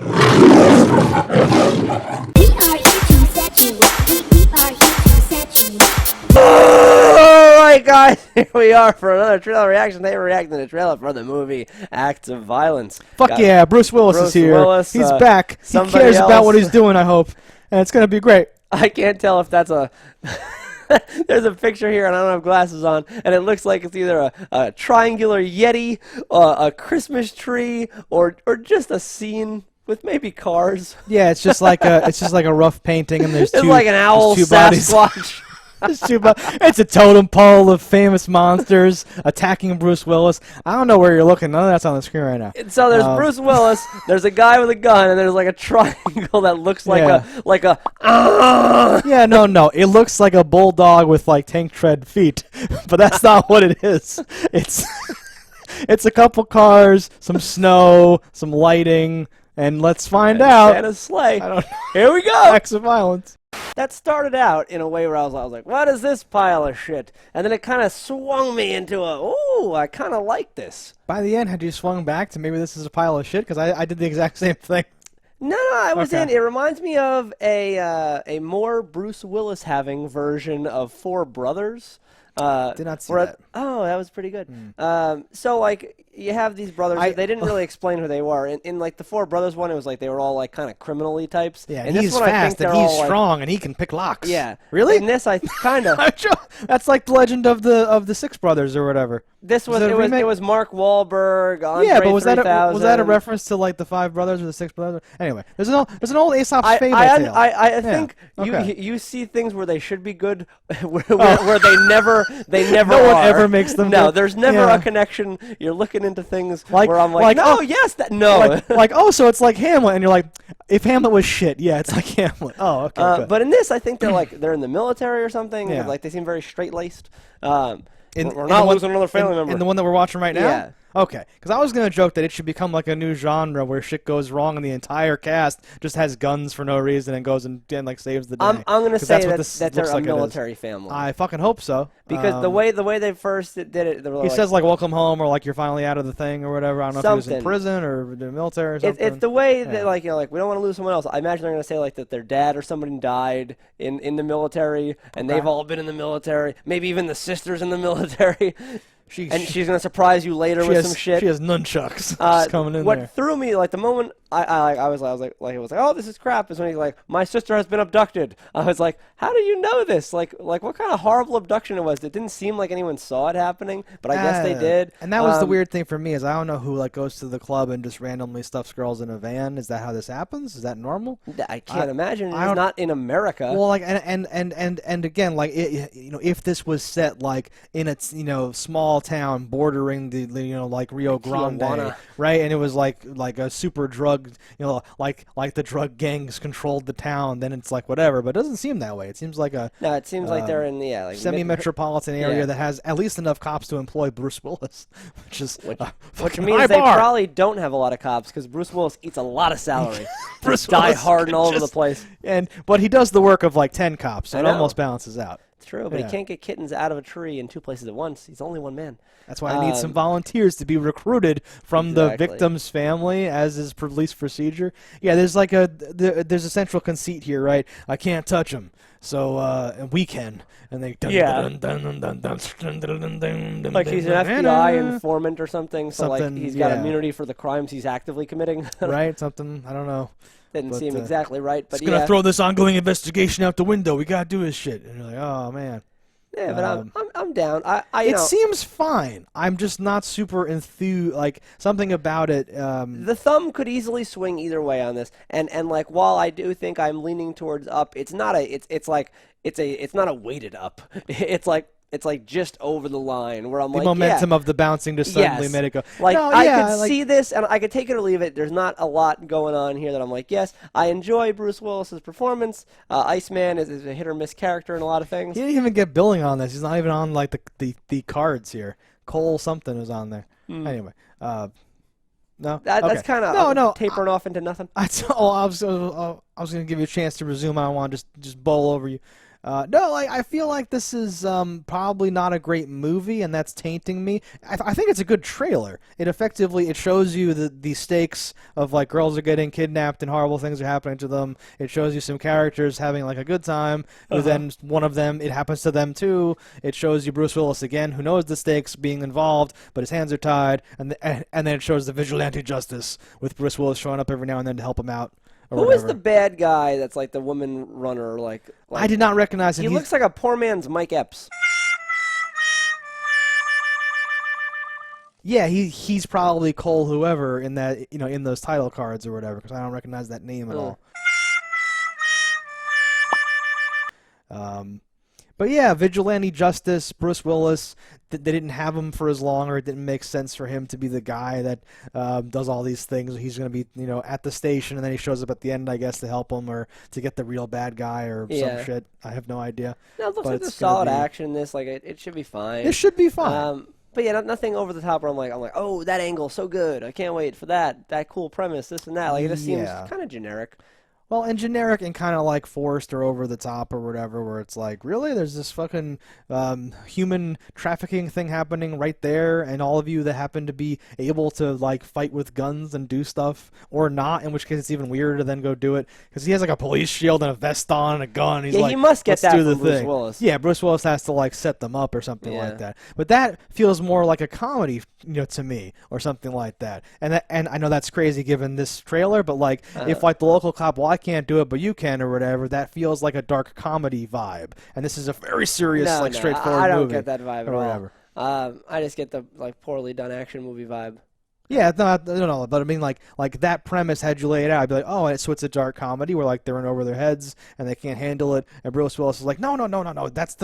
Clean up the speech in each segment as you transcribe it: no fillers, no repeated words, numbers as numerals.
Alright guys, here we are for another trailer reaction. They were reacting to the trailer for the movie Acts of Violence. Fuck yeah, Bruce Willis is here. Willis, he's back. He cares about what he's doing, I hope. And it's going to be great. I can't tell if that's a... There's a picture here, and I don't have glasses on, and it looks like it's either a triangular Yeti, a Christmas tree, or just a scene with maybe cars. Yeah, it's just like a rough painting, and there's it's two. like an owl Sasquatch. It's a totem pole of famous monsters attacking Bruce Willis. I don't know where you're looking. None of that's on the screen right now. So there's Bruce Willis, there's a guy with a gun, and there's like a triangle that looks like a Yeah, no. It looks like a bulldog with like tank tread feet, but that's not what it is. It's a couple cars, some snow, some lighting, and let's find out. Santa's sleigh. I don't know. Here we go. Acts of Violence. That started out in a way where I was like, what is this pile of shit? And then it kind of swung me into I kind of like this. By the end, had you swung back to maybe this is a pile of shit? Because I did the exact same thing. No, I was in. It reminds me of a more Bruce Willis having version of Four Brothers. Did not see that. Oh, that was pretty good. So like you have these brothers. They didn't really explain who they were. In like the Four Brothers one, it was like they were all like kind of criminally types. Yeah, and he's this one, fast and he's strong and he can pick locks. Yeah, really? In this, I kind of. That's like the Legend of the Six Brothers or whatever. This was it was Mark Wahlberg. Andre yeah, but was 3000. that a reference to like the Five Brothers or the Six Brothers? Anyway, there's an old Aesop's fable tale. I think you see things where they should be good, where they never no one ever makes them. No, good. there's never a connection. You're looking into things where I'm like no, yes, that no. So it's like Hamlet, and you're like, if Hamlet was shit, yeah, it's like Hamlet. Oh, okay. But in this, I think they're in the military or something. Yeah. Like they seem very straight laced. We're not losing another family member. In the one that we're watching right now? Yeah. Okay. Because I was going to joke that it should become like a new genre where shit goes wrong and the entire cast just has guns for no reason and goes and like saves the day. I'm going to say that they're a military family. I fucking hope so. Because the way they first did it, they were he says like welcome home or like you're finally out of the thing or whatever. I don't know if he was in prison or the military or something. It's the way that like we don't want to lose someone else. I imagine they're going to say like that their dad or somebody died in the military and they've all been in the military. Maybe even the sister's in the military. And she's going to surprise you later with some shit. She has nunchucks. She's coming in what threw me, like the moment I was like, oh, this is crap, is when he's like, my sister has been abducted. I was like, how do you know this? Like what kind of horrible abduction it was? It didn't seem like anyone saw it happening, but I guess they did. And that was the weird thing for me is I don't know who like goes to the club and just randomly stuffs girls in a van. Is that how this happens? Is that normal? I can't imagine. It's not in America. Well, like and again, like if this was set like in a small town bordering the like Rio Grande, Tijuana. right? And it was like a super drug, like the drug gangs controlled the town. Then it's like whatever, but it doesn't seem that way. It seems like it seems like they're in the like semi-metropolitan area that has at least enough cops to employ Bruce Willis, which means they probably don't have a lot of cops because Bruce Willis eats a lot of salary. Bruce die hard and all over the place. But he does the work of like 10 cops, so it almost balances out. It's true, but he can't get kittens out of a tree in 2 places at once. He's only one man. That's why I need some volunteers to be recruited from the victim's family, as is police procedure. Yeah, there's like there's a central conceit here, right? I can't touch him, so and we can, and they like he's an FBI informant or something. So like he's got immunity for the crimes he's actively committing. Right? Something I don't know. Didn't seem exactly right, but he's gonna throw this ongoing investigation out the window. We gotta do his shit, and you're like, oh man. Yeah, but I'm down. It seems fine. I'm just not super enthused. Like something about it. The thumb could easily swing either way on this, and like while I do think I'm leaning towards up, it's not a weighted up. It's like just over the line where I'm like, the momentum of the bouncing just suddenly made it go. Like I could see this and I could take it or leave it. There's not a lot going on here that I'm like, yes, I enjoy Bruce Willis's performance. Iceman is a hit or miss character in a lot of things. He didn't even get billing on this. He's not even on like the cards here. Cole something is on there. Anyway, no, that's kind of tapering off into nothing. I was going to give you a chance to resume. I don't want to just bowl over you. No, I feel like this is probably not a great movie, and that's tainting me. I think it's a good trailer. It shows you the stakes of like girls are getting kidnapped and horrible things are happening to them. It shows you some characters having like a good time, who then one of them it happens to them too. It shows you Bruce Willis again, who knows the stakes, being involved, but his hands are tied, and then it shows the vigilante justice with Bruce Willis showing up every now and then to help him out. Who is the bad guy that's like the woman runner? I did not recognize him. He looks like a poor man's Mike Epps. Yeah, he's probably Cole whoever in that in those title cards or whatever, because I don't recognize that name at all. But yeah, vigilante justice, Bruce Willis. They didn't have him for as long, or it didn't make sense for him to be the guy that does all these things. He's going to be at the station, and then he shows up at the end, I guess, to help him or to get the real bad guy or some shit. I have no idea. No, it looks like there's solid action in this. Like it should be fine. It should be fine. But yeah, nothing over the top where I'm like, oh, that angle so good. I can't wait for that cool premise, this and that. Like it just seems kind of generic. Well, and generic and kind of like forced or over the top or whatever, where it's like, really? There's this fucking human trafficking thing happening right there, and all of you that happen to be able to like fight with guns and do stuff, or not, in which case it's even weirder to then go do it, because he has like a police shield and a vest on and a gun. He's like, you must get that from Bruce thing. Willis. Yeah, Bruce Willis has to like set them up or something like that. But that feels more like a comedy, to me, or something like that. And I know that's crazy given this trailer, but like if like the local cop, well, I can't do it, but you can, or whatever. That feels like a dark comedy vibe, and this is a very serious, straightforward movie. I don't get that vibe at all. Whatever. I just get the poorly done action movie vibe. Yeah, no, but I mean, like that premise, had you lay it out, I'd be like, oh, so it's a dark comedy where like they're in over their heads and they can't handle it, and Bruce Willis is like, no, that's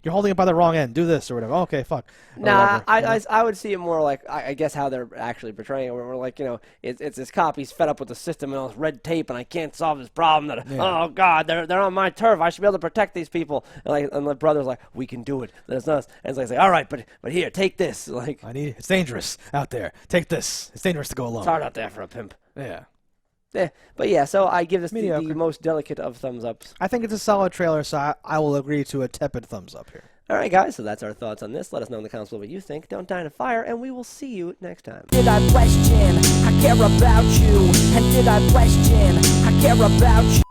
you're holding it by the wrong end, do this or whatever. Okay, fuck. Nah, I would see it more like I guess how they're actually portraying it, where we're like, it's this cop, he's fed up with the system and all this red tape, and I can't solve this problem. Oh God, they're on my turf. I should be able to protect these people. And the brother's like, we can do it. That's us. And it's like, all right, but here, take this. Like, it's dangerous out there. Take this. It's dangerous to go alone. It's hard out there for a pimp. Yeah. Yeah, but yeah, so I give this the most delicate of thumbs ups. I think it's a solid trailer, so I will agree to a tepid thumbs up here. All right, guys, so that's our thoughts on this. Let us know in the comments what you think. Don't die in a fire, and we will see you next time. Did I question? I care about you. And did I question? I care about you.